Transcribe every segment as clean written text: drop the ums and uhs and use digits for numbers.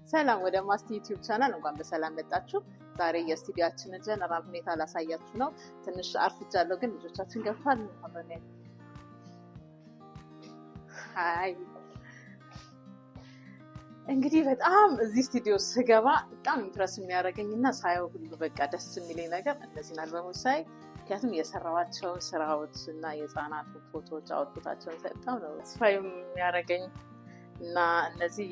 ሰላም ወደ ማስቲ ዩቲዩብ ቻናል እንኳን በሰላም መጣችሁ። ዛሬ የስቱዲዮአችንን ጀነራል ሁኔታ ላሳያችሁ ነው። ትንሽ አርፍጃለሁ ግን ልጆቻችን ገብቷል። ሃይ እንግዲህ በጣም እዚህ ስቱዲዮ ስገባ በጣም ኢምፕረስ የሚያደርገኝና ሳየው ሁሉ በቃ ደስ የሚለኝ ነገር እነዚህን አልበሞች ሳይ ምክንያቱም የሰራኋቸውን ስራዎች እና የህፃናት ፎቶዎች አውጥታቸውን በጣም ነው ተስፋ የሚያደርገኝ እና እነዚህ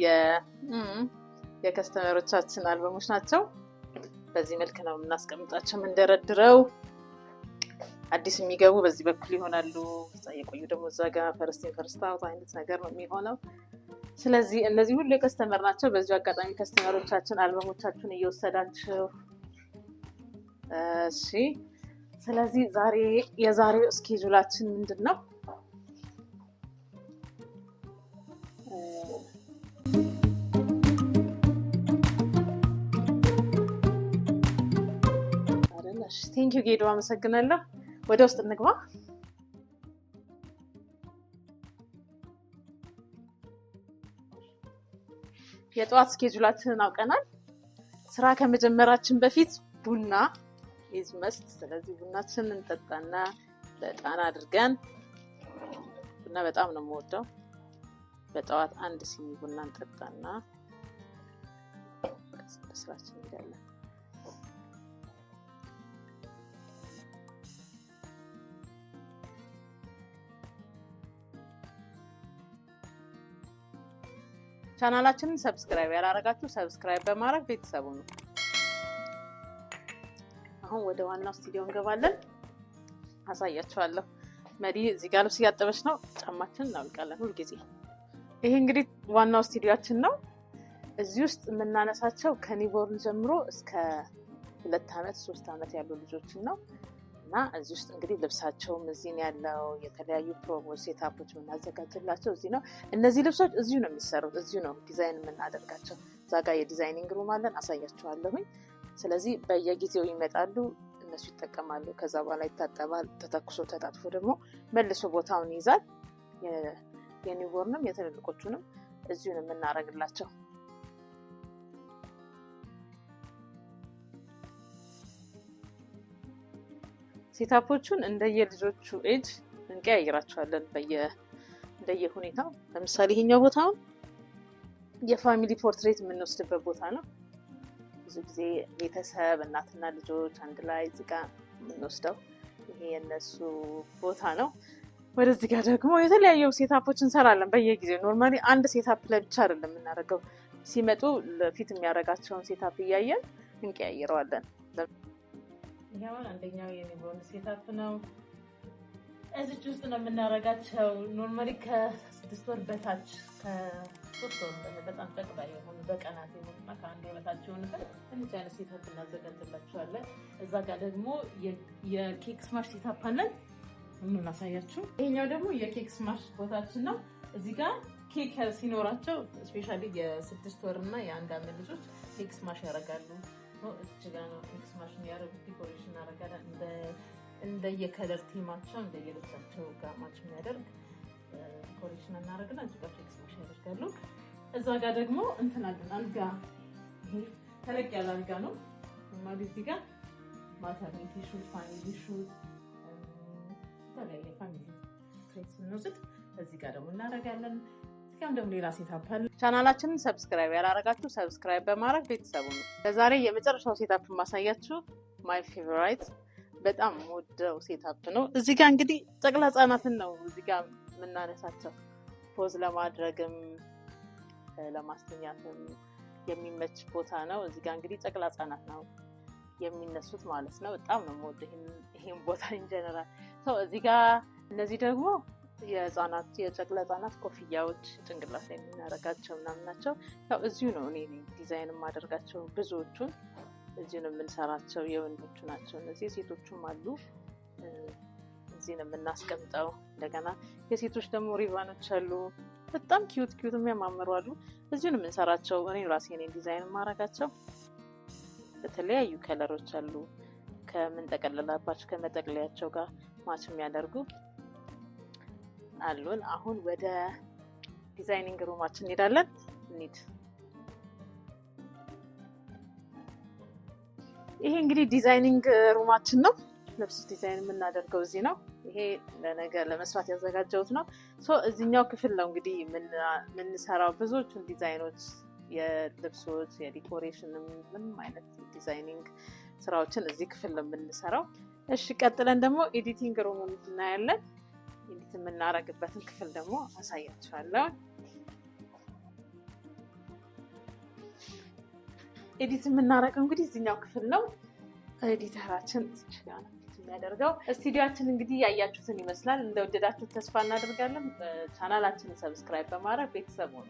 የከስተመሮቻችን አልበሞች ናቸው። በዚህ መልክ ነው የምናስቀምጣቸው እንደረድረው አዲስ የሚገቡ በዚህ በኩል ይሆናሉ። የቆዩ ደግሞ እዛ ጋር ፈርስት አውት አይነት ነገር ነው የሚሆነው። ስለዚህ እነዚህ ሁሉ የከስተመር ናቸው። በዚህ አጋጣሚ ከስተመሮቻችን አልበሞቻችሁን እየወሰዳችሁ እሺ። ስለዚህ የዛሬው ስኬጁላችን ምንድነው? ቴንኪው ጌዶ አመሰግናለሁ። ወደ ውስጥ እንግባ። የጠዋት ስኬጁላችንን አውቀናል። ስራ ከመጀመራችን በፊት ቡና ኢዝ መስት። ስለዚህ ቡናችንን እንጠጣና በጣና አድርገን ቡና በጣም ነው የምወደው። በጠዋት አንድ ሲኒ ቡና እንጠጣና ስራችን እንገባለን። ቻናላችንን ሰብስክራይብ ያላረጋችሁ ሰብስክራይብ በማድረግ ቤተሰቡ ነው። አሁን ወደ ዋናው ስቱዲዮ እንገባለን። አሳያችኋለሁ። መዲ እዚህ ጋር ልብስ እያጠበች ነው። ጫማችንን እናውልቃለን ሁሉ ጊዜ። ይሄ እንግዲህ ዋናው ስቱዲዮአችን ነው። እዚህ ውስጥ የምናነሳቸው ከኒቦርን ጀምሮ እስከ 2 አመት 3 አመት ያሉ ልጆችን ነው እና እዚህ ውስጥ እንግዲህ ልብሳቸውም እዚህ ነው ያለው። የተለያዩ ፕሮሞ ሴታፖች የምናዘጋጅላቸው እዚህ ነው። እነዚህ ልብሶች እዚሁ ነው የሚሰሩት፣ እዚሁ ነው ዲዛይን የምናደርጋቸው። እዛ ጋር የዲዛይኒንግ ሩም አለን፣ አሳያችኋለሁኝ። ስለዚህ በየጊዜው ይመጣሉ፣ እነሱ ይጠቀማሉ። ከዛ በኋላ ይታጠባል፣ ተተኩሶ ተጣጥፎ ደግሞ መልሶ ቦታውን ይይዛል። የኒውቦርንም የትልልቆቹንም እዚሁ ነው የምናደርግላቸው። ሴታፖቹን እንደየልጆቹ ኤጅ እንቀያይራቸዋለን እንደየሁኔታው። ለምሳሌ ይሄኛው ቦታው የፋሚሊ ፖርትሬት የምንወስድበት ቦታ ነው። ብዙ ጊዜ ቤተሰብ እናትና ልጆች አንድ ላይ እዚህ ጋር የምንወስደው ይሄ የነሱ ቦታ ነው። ወደዚህ ጋር ደግሞ የተለያዩ ሴታፖች እንሰራለን በየጊዜው። ኖርማሊ አንድ ሴታፕ ላይ ብቻ አይደለም የምናደርገው። ሲመጡ ለፊት የሚያደርጋቸውን ሴታፕ እያየን እንቀያይረዋለን። ይሄው አንደኛው የኒቦርን ሴታፕ ነው። እዚህ ውስጥ ነው የምናደርጋቸው። ኖርማሊ ከ6 ወር በታች ከ3 ወር በጣም ጠቅላይ የሆኑ በቀናት የሆኑና ከአንድ ወር በታች የሆኑት እንጂ አይነት ሴታፕ እናዘጋጅላቸዋለን። እዛ ጋር ደግሞ የኬክ ስማሽ ሴታፕ አለን እናሳያችሁ። ይሄኛው ደግሞ የኬክ ስማሽ ቦታችን ነው። እዚህ ጋር ኬክ ሲኖራቸው ስፔሻሊ የ6 ወር እና የ1 አመት ልጆች ኬክ ስማሽ ያደርጋሉ። እዚህ ጋር ነው ኬክ ስማሽ የሚያደርጉት። ዲኮሬሽን እናደርጋለን እንደየከለር ቲማቸው እንደየልብሳቸው ጋር ማች የሚያደርግ ዲኮሬሽን እናደርግና እዚህ ጋር ኬክ ስማሽ ያደርጋሉ። እዛ ጋር ደግሞ እንትን አለን አልጋ። ይሄ ተለቅ ያለ አልጋ ነው። ኖርማሊ እዚህ ጋር ማተርኒቲ ሹት፣ ፋሚሊ ሹት፣ የተለያየ ፋሚሊ ክሬት ስንወስድ እዚህ ጋር ደግሞ እናደርጋለን። እዚጋም ደግሞ ሌላ ሴታፕ አለ። ቻናላችንን ሰብስክራይብ ያላረጋችሁ ሰብስክራይብ በማድረግ ቤተሰቡ ነው። ለዛሬ የመጨረሻው ሴታፕ ማሳያችሁ ማይ ፌቨራይት በጣም ወደው ሴታፕ ነው። እዚህ ጋር እንግዲህ ጨቅላ ህጻናትን ነው እዚህ ጋር የምናነሳቸው። ፖዝ ለማድረግም ለማስተኛትም የሚመች ቦታ ነው። እዚህ ጋር እንግዲህ ጨቅላ ህጻናት ነው የሚነሱት ማለት ነው። በጣም ነው የምወደው ይሄን ቦታ ኢን ጀነራል። እዚህ ጋር እነዚህ ደግሞ የጨቅላ ህጻናት ኮፍያዎች ጭንቅላት ላይ የምናደርጋቸው ምናምን ናቸው። ያው እዚሁ ነው እኔ ዲዛይን የማደርጋቸው። ብዙዎቹን እዚሁ ነው የምንሰራቸው። የወንዶቹ ናቸው እነዚህ። የሴቶቹም አሉ እዚህ ነው የምናስቀምጠው። እንደገና የሴቶች ደግሞ ሪቫኖች አሉ፣ በጣም ኪዩት የሚያማምሩ አሉ። እዚሁ ነው የምንሰራቸው። እኔ ራሴ ነኝ ዲዛይን የማደርጋቸው። በተለያዩ ከለሮች አሉ ከምንጠቀልላባቸው ከመጠቅለያቸው ጋር ማች የሚያደርጉ አሉን። አሁን ወደ ዲዛይኒንግ ሩማችን እንሄዳለን። እንሂድ። ይሄ እንግዲህ ዲዛይኒንግ ሩማችን ነው። ልብስ ዲዛይን የምናደርገው እዚህ ነው። ይሄ ለነገ ለመስራት ያዘጋጀሁት ነው። እዚህኛው ክፍል ነው እንግዲህ የምንሰራው ብዙዎቹን ዲዛይኖች፣ የልብሶች፣ የዲኮሬሽን ምንም አይነት ዲዛይኒንግ ስራዎችን እዚህ ክፍል ነው የምንሰራው። እሺ ቀጥለን ደግሞ ኤዲቲንግ ሩሙን እናያለን። ኤዲት የምናደርግበትን ክፍል ደግሞ አሳያችኋለሁ። ኤዲት የምናደርገው እንግዲህ እዚህኛው ክፍል ነው። ኤዲተራችን የሚያደርገው ስቱዲዮአችን እንግዲህ ያያችሁትን ይመስላል። እንደወደዳችሁት ተስፋ እናደርጋለን። ቻናላችንን ሰብስክራይብ በማድረግ ቤተሰብ ሆኑ።